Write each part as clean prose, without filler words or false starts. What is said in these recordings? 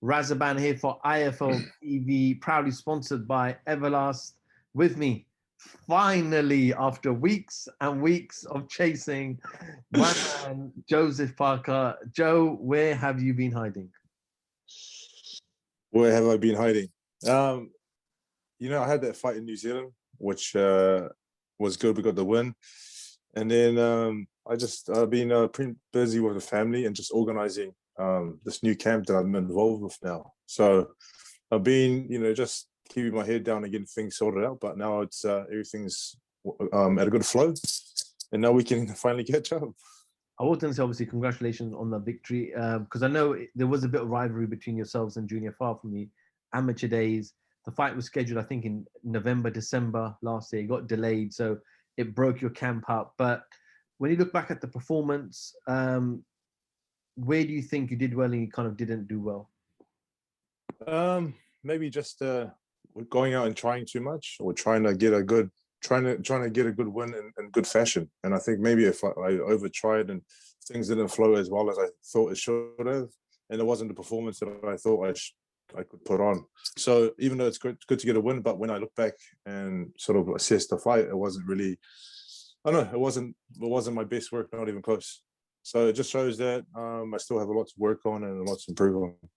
Razaban here for IFL TV, proudly sponsored by Everlast. With me, finally, after weeks and weeks of chasing, my man, Joseph Parker. Joe, where have you been hiding? Where have I been hiding? I had that fight in New Zealand, which was good. We got the win. And then I've been pretty busy with the family and just organizing this new camp that I'm involved with now. So I've been, just keeping my head down and getting things sorted out. But now it's everything's at a good flow, and now we can finally catch up. I was going to say, obviously, congratulations on the victory, because I know there was a bit of rivalry between yourselves and Junior Far from the amateur days. The fight was scheduled, I think, in November, December last year. It got delayed, so it broke your camp up. But when you look back at the performance, where do you think you did well and you kind of didn't do well? Maybe just going out and trying too much, or trying to get a good win in good fashion. And I think maybe if I overtried and things didn't flow as well as I thought it should have, and it wasn't the performance that I thought I could put on. So even though it's good to get a win, but when I look back and sort of assess the fight, it wasn't really, I don't know, it wasn't my best work, not even close. So it just shows that I still have a lot to work on and a lot to improve on. Do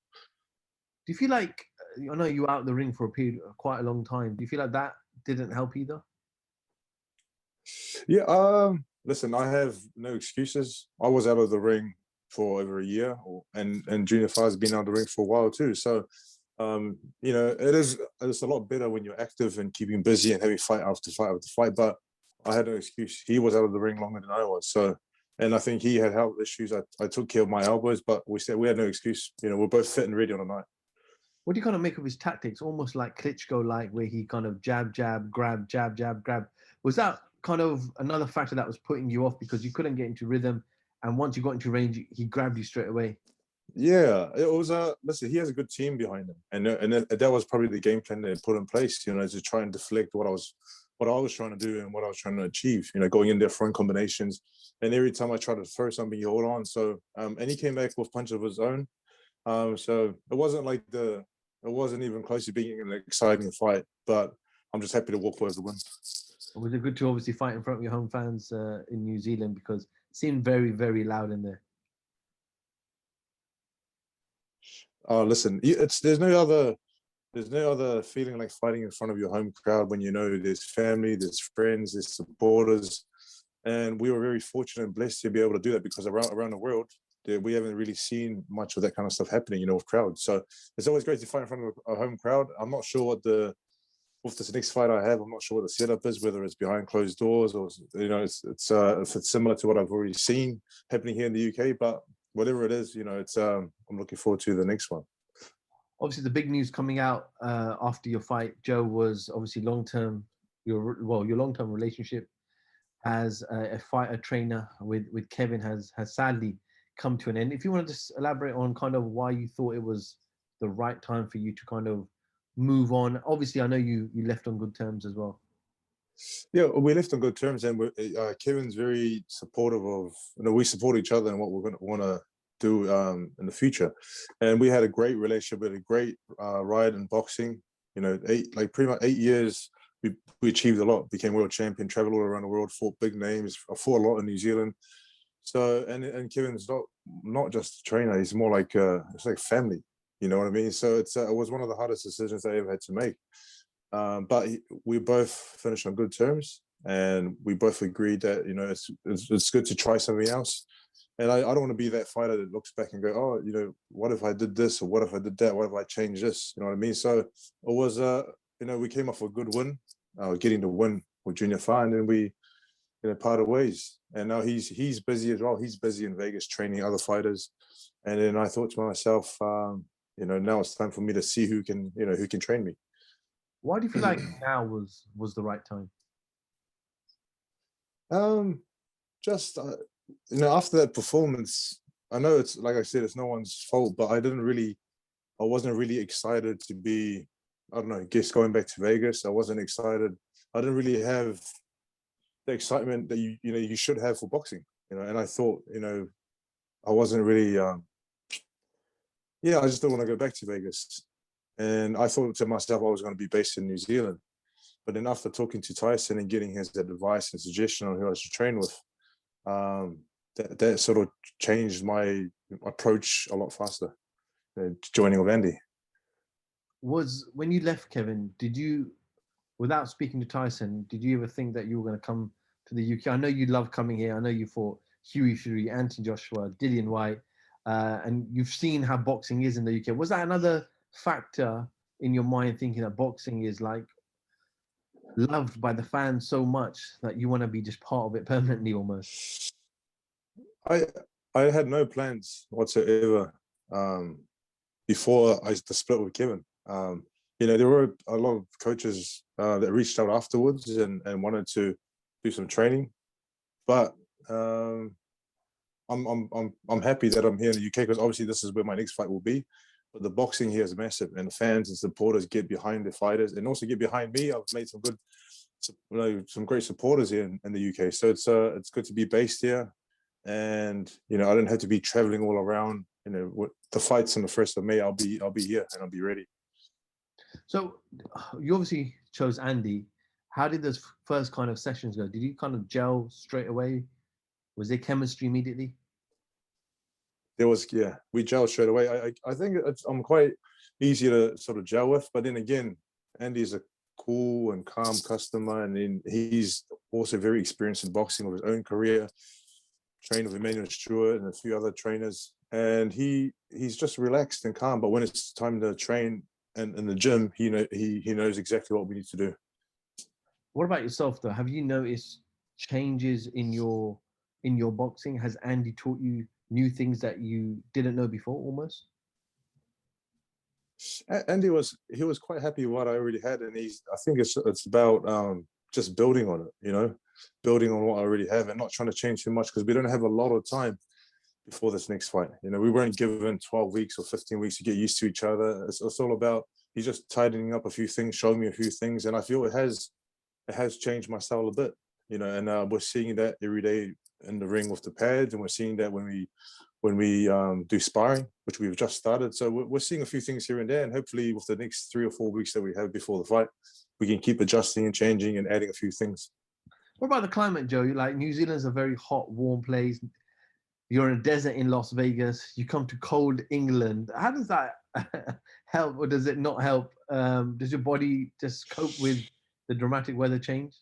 you feel like, I know you were out of the ring for a period, quite a long time. Do you feel like that didn't help either? Yeah, listen, I have no excuses. I was out of the ring for over a year, and Junior Far has been out of the ring for a while too. So, it's a lot better when you're active and keeping busy and having fight after fight after fight. But I had no excuse. He was out of the ring longer than I was. So, and I think he had health issues. I took care of my elbows, but we had no excuse. We're both fit and ready on the night. What do you kind of make of his tactics? Almost like Klitschko, where he kind of jab, grab, jab, grab. Was that kind of another factor that was putting you off because you couldn't get into rhythm, and once you got into range, he grabbed you straight away? Yeah, it was listen, he has a good team behind him, and that was probably the game plan they put in place, to try and deflect what I was trying to do and what I was trying to achieve, going in there throwing combinations, and every time I tried to throw something, he hold on. So and he came back with punch of his own. So it wasn't even close to being an exciting fight, but I'm just happy to walk away with the win. Was it good to obviously fight in front of your home fans in New Zealand, because it seemed very, very loud in there? Listen, there's no other feeling like fighting in front of your home crowd when there's family, there's friends, there's supporters, and we were very fortunate and blessed to be able to do that, because around the world we haven't really seen much of that kind of stuff happening, with crowds. So it's always great to fight in front of a home crowd. I'm not sure with this next fight I have, I'm not sure what the setup is, whether it's behind closed doors or if it's similar to what I've already seen happening here in the UK. But whatever it is, I'm looking forward to the next one. Obviously, the big news coming out after your fight, Joe, was obviously your long-term relationship as a fighter trainer with Kevin has sadly come to an end. If you want to just elaborate on kind of why you thought it was the right time for you to kind of move on. Obviously, I know you left on good terms as well. Yeah, we left on good terms, and Kevin's very supportive of. We support each other and what we're going to want to do in the future. And we had a great relationship. We had a great ride in boxing. Pretty much 8 years. We achieved a lot. Became world champion. Traveled all around the world. Fought big names. I fought a lot in New Zealand. So and Kevin's not just a trainer. He's more like it's like family. You know what I mean? So it was one of the hardest decisions I ever had to make. But we both finished on good terms, and we both agreed that it's good to try something else. And I don't want to be that fighter that looks back and go, oh, what if I did this, or what if I did that? What if I changed this? You know what I mean? So it was, we came off a good win, getting the win with Junior Far, and then we parted ways. And now he's busy as well. He's busy in Vegas training other fighters. And then I thought to myself, now it's time for me to see who can train me. Why do you feel like now was the right time? After that performance, I know it's like I said, it's no one's fault, but I wasn't really excited to be, I don't know, going back to Vegas. I wasn't excited. I didn't really have the excitement that you should have for boxing, and I thought, I wasn't really, yeah, I just don't want to go back to Vegas. And I thought to myself I was going to be based in New Zealand. But then after talking to Tyson and getting his advice and suggestion on who I should train with, that sort of changed my approach a lot faster, joining with Andy. Was when you left, Kevin, did you, without speaking to Tyson, did you ever think that you were going to come to the UK? I know you love coming here. I know you fought Hughie Fury, Anthony Joshua, Dillian White, and you've seen how boxing is in the UK. Was that another factor in your mind, thinking that boxing is like loved by the fans so much that you want to be just part of it permanently almost? I I had no plans whatsoever before the split with Kevin. There were a lot of coaches that reached out afterwards and wanted to do some training, but I'm happy that I'm here in the UK because obviously this is where my next fight will be. But the boxing here is massive, and the fans and supporters get behind the fighters and also get behind me. I've made some great supporters here in the UK, so it's good to be based here, and I don't have to be traveling all around. With the fights on the 1st of May, I'll be here and I'll be ready. So you obviously chose Andy. How did those first kind of sessions go? Did you kind of gel straight away? Was there chemistry immediately? There was, yeah, we gelled straight away. I think I'm quite easy to sort of gel with, but then again, Andy's a cool and calm customer, and then he's also very experienced in boxing with his own career, trained with Emmanuel Stewart and a few other trainers, and he's just relaxed and calm. But when it's time to train and in the gym, he knows exactly what we need to do. What about yourself though? Have you noticed changes in your boxing? Has Andy taught you new things that you didn't know before almost? Andy was quite happy with what I already had, and I think it's about just building on it, building on what I already have and not trying to change too much because we don't have a lot of time before this next fight. We weren't given 12 weeks or 15 weeks to get used to each other. It's all about he's just tightening up a few things, showing me a few things, and I feel it has changed my style a bit, and we're seeing that every day in the ring with the pads, and we're seeing that when we do sparring, which we've just started. So we're seeing a few things here and there, and hopefully with the next 3 or 4 weeks that we have before the fight, we can keep adjusting and changing and adding a few things. What about the climate, Joe? Like New Zealand's a very hot, warm place. You're in a desert in Las Vegas. You come to cold England. How does that help, or does it not help? Does your body just cope with the dramatic weather change?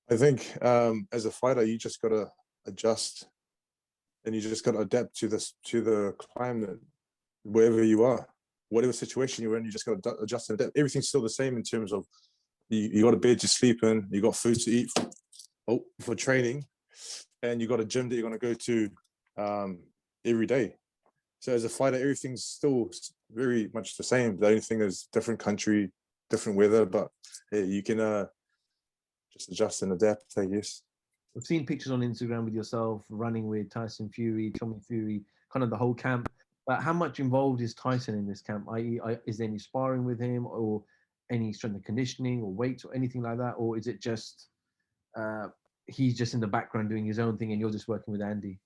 I think as a fighter, you just got to adjust, and you just got to adapt to the climate wherever you are, whatever situation you're in. You just got to adjust and adapt. Everything's still the same in terms of you got a bed to sleep in, you got food to eat for training, and you got a gym that you're going to go to every day. So as a fighter, everything's still very much the same. The only thing is different country, different weather, but yeah, you can just adjust and adapt, I guess. I've seen pictures on Instagram with yourself running with Tyson Fury, Tommy Fury, kind of the whole camp. But how much involved is Tyson in this camp? I.e., is there any sparring with him, or any strength and conditioning, or weights, or anything like that? Or is it just he's just in the background doing his own thing, and you're just working with Andy?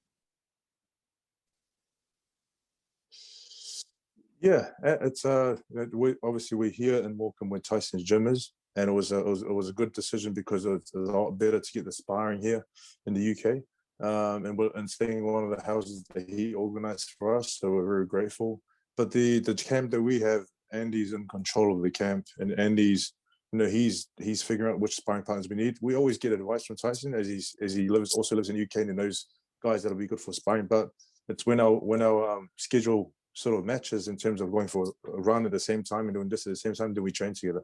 Yeah, it's obviously we're here in Morecambe where Tyson's gym is, and it was a good decision because it's a lot better to get the sparring here in the UK, and staying in one of the houses that he organised for us, so we're very grateful. But the camp that we have, Andy's in control of the camp, and Andy's he's figuring out which sparring partners we need. We always get advice from Tyson as he lives in the UK and he knows guys that'll be good for sparring, but it's when our schedule sort of matches in terms of going for a run at the same time and doing this at the same time, then we train together.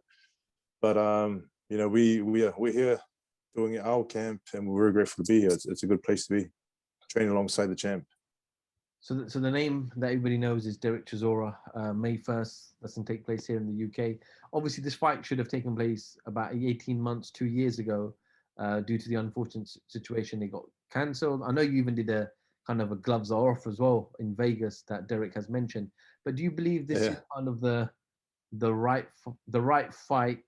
But we're here doing our camp, and we're very grateful to be here. It's a good place to be, training alongside the champ. So the name that everybody knows is Derek Chisora. May 1st, that's going to take place here in the UK. Obviously, this fight should have taken place about 18 months, 2 years ago, due to the unfortunate situation. It got cancelled. I know you even did a kind of a gloves are off as well in Vegas that Derek has mentioned. But do you believe this is kind of the right fight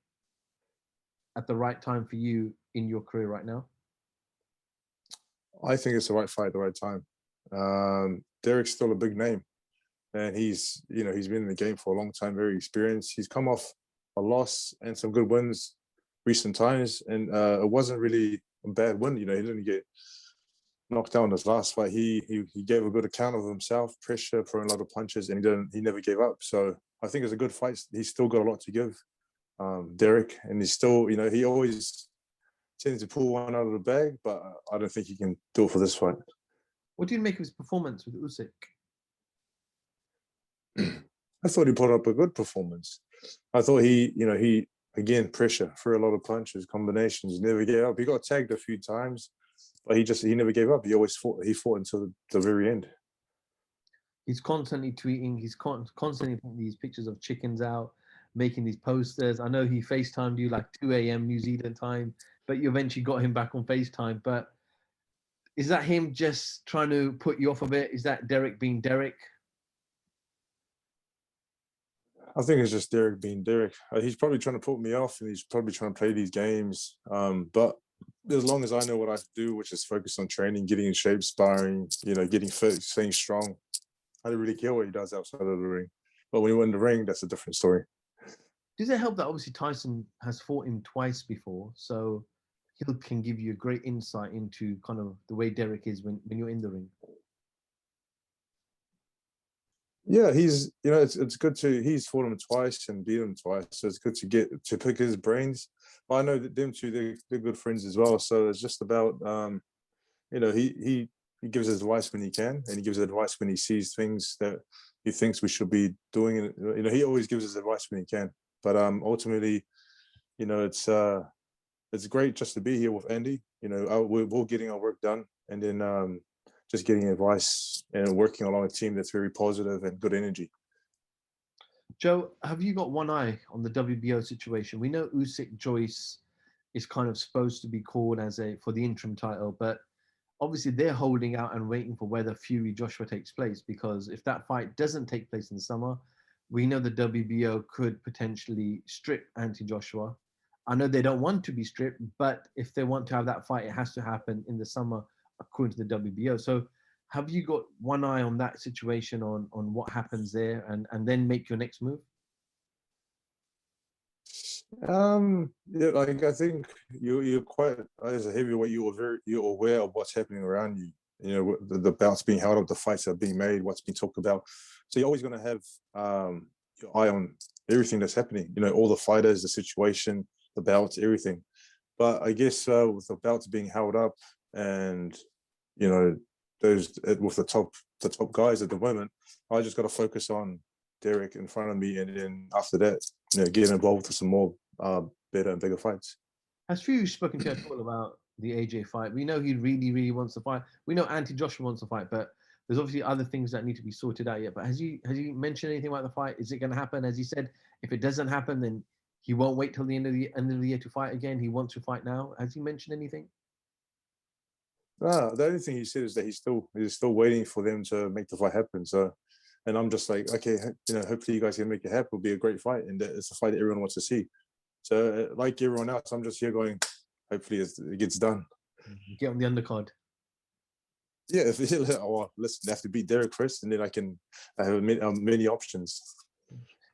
at the right time for you in your career right now? I think it's the right fight at the right time. Derek's still a big name, and he's he's been in the game for a long time, very experienced. He's come off a loss and some good wins recent times, and it wasn't really a bad win. He didn't get knocked down his last fight. He gave a good account of himself, pressure, throwing a lot of punches, and he never gave up. So I think it's a good fight. He's still got a lot to give, Derek, and he's still, he always tends to pull one out of the bag, but I don't think he can do it for this fight. What do you make of his performance with Usyk? I thought he put up a good performance. I thought he again, pressure, threw a lot of punches, combinations, never gave up. He got tagged a few times, but he never gave up. He always fought. He fought until the very end. He's constantly tweeting. He's constantly putting these pictures of chickens out, making these posters. I know he FaceTimed you like 2 a.m. New Zealand time, but you eventually got him back on FaceTime. But is that him just trying to put you off a bit? Is that Derek being Derek? I think it's just Derek being Derek. He's probably trying to put me off, and he's probably trying to play these games. But as long as I know what I have to do, which is focus on training, getting in shape, sparring, getting fit, staying strong, I don't really care what he does outside of the ring. But when you're in the ring, that's a different story. Does it help that obviously Tyson has fought him twice before, so he can give you a great insight into kind of the way Derek is when you're in the ring? Yeah, it's good he's fought him twice and beat him twice, so it's good to pick his brains. But I know that them two, they're good friends as well, so it's just about he gives advice when he can, and he gives advice when he sees things that he thinks we should be doing. He always gives us advice when he can, but ultimately, it's great just to be here with Andy. We're getting our work done, and then just getting advice and working along a team that's very positive and good energy. Joe, have you got one eye on the WBO situation? We know Usyk Joyce is kind of supposed to be called for the interim title, but obviously they're holding out and waiting for whether Fury Joshua takes place, because if that fight doesn't take place in the summer, we know the WBO could potentially strip Joshua. I know they don't want to be stripped, but if they want to have that fight, it has to happen in the summer according to the WBO. So have you got one eye on that situation, on what happens there, and then make your next move? Yeah, like I think you're quite, as a heavyweight, you're aware of what's happening around you. The bouts being held up, the fights that are being made, what's being talked about. So you're always going to have your eye on everything that's happening. All the fighters, the situation, the bouts, everything. But I guess with the bouts being held up, and those with the top guys at the moment, I just got to focus on Derek in front of me, and then after that, get involved with some more better and bigger fights. Has Fury spoken to you at all about the AJ fight? We know he really, really wants to fight. We know Joshua wants to fight, but there's obviously other things that need to be sorted out yet. But has he mentioned anything about the fight? Is it going to happen? As he said, if it doesn't happen, then he won't wait till the end of the year to fight again. He wants to fight now. Has he mentioned anything? No, the only thing he said is that he's still waiting for them to make the fight happen. So, and I'm just like, okay, hopefully you guys can make it happen. It'll be a great fight, and it's a fight that everyone wants to see. So, like everyone else, I'm just here going, hopefully it gets done. Get on the undercard. Yeah, listen, they have to beat Derek first, and then I have many options.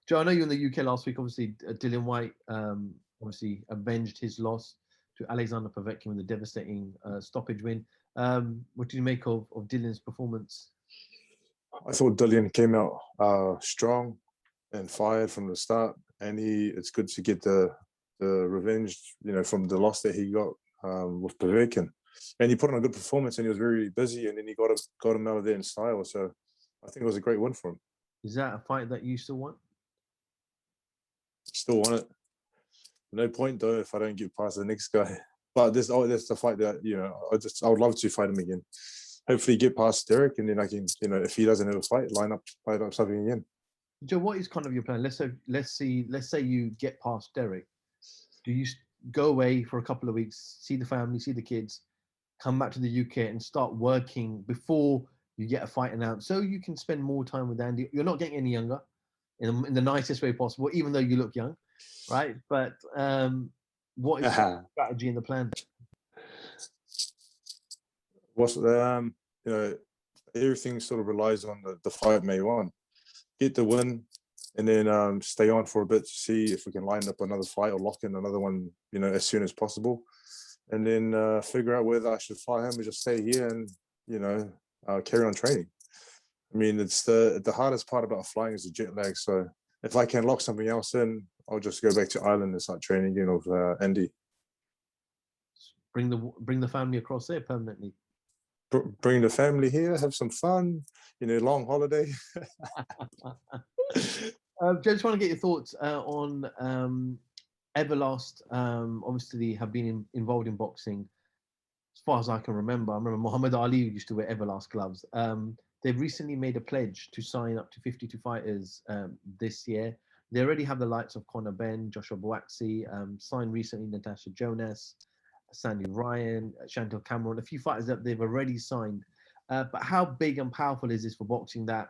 Joe, I know you were in the UK last week. Obviously, Dillian Whyte obviously avenged his loss to Alexander Povetkin with a devastating stoppage win. What did you make of Dillian's performance? I thought Dillian came out strong and fired from the start, and it's good to get the revenge, from the loss that he got with Povetkin. And he put on a good performance, and he was very busy, and then he got him out of there in style. So I think it was a great win for him. Is that a fight that you still want? Still want it. No point though if I don't get past the next guy. But that's the fight that I would love to fight him again. Hopefully get past Derek, and then I can, if he doesn't have a fight, line up something again. Joe, what is kind of your plan? Let's say you get past Derek. Do you go away for a couple of weeks, see the family, see the kids, come back to the UK and start working before you get a fight announced, so you can spend more time with Andy? You're not getting any younger, in the nicest way possible, even though you look young, right? But what is the strategy and the plan? Everything sort of relies on the fight May 1. get the win, and then stay on for a bit to see if we can line up another fight or lock in another one, as soon as possible, and then figure out whether I should fly home or just stay here and carry on training. I mean, it's the hardest part about flying is the jet lag. So if I can lock something else in, I'll just go back to Ireland and start training again with Andy. Bring the family across there permanently. Bring the family here, have some fun, long holiday. Just want to get your thoughts on Everlast. Obviously, they have been involved in boxing as far as I can remember. I remember Muhammad Ali used to wear Everlast gloves. They've recently made a pledge to sign up to 52 fighters this year. They already have the likes of Conor Benn, Joshua Buatsi, signed recently Natasha Jonas, Sandy Ryan, Chantel Cameron, a few fighters that they've already signed. But how big and powerful is this for boxing that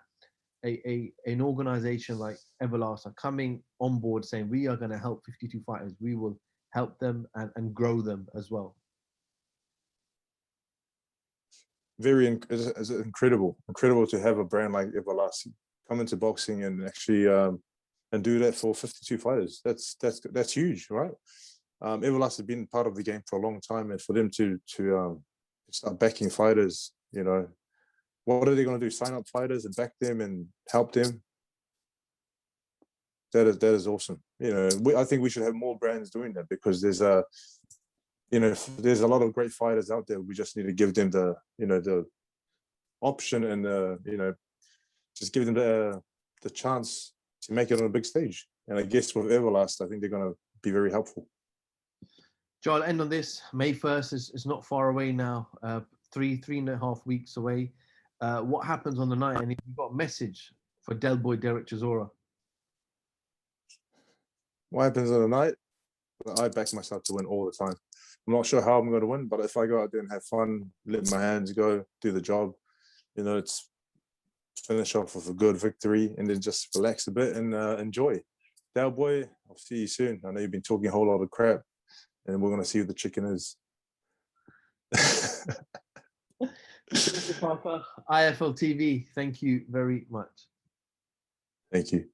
an organization like Everlast are coming on board saying, we are going to help 52 fighters, we will help them and grow them as well? It's incredible to have a brand like Everlast come into boxing and actually and do that for 52 fighters. That's huge, right? Everlast has been part of the game for a long time, and for them to start backing fighters, what are they going to do? Sign up fighters and back them and help them? That is awesome. I think we should have more brands doing that, because there's a lot of great fighters out there. We just need to give them the option and just give them the chance to make it on a big stage. And I guess with Everlast, I think they're going to be very helpful. Joe, I'll end on this. May 1st is not far away now. 3.5 weeks away. What happens on the night? And if you've got a message for Del Boy Derek Chisora? What happens on the night? I back myself to win all the time. I'm not sure how I'm going to win, but if I go out there and have fun, let my hands go, do the job, it's finish off with a good victory, and then just relax a bit and enjoy. Del Boy, I'll see you soon. I know you've been talking a whole lot of crap, and we're going to see who the chicken is. IFL TV, thank you very much. Thank you.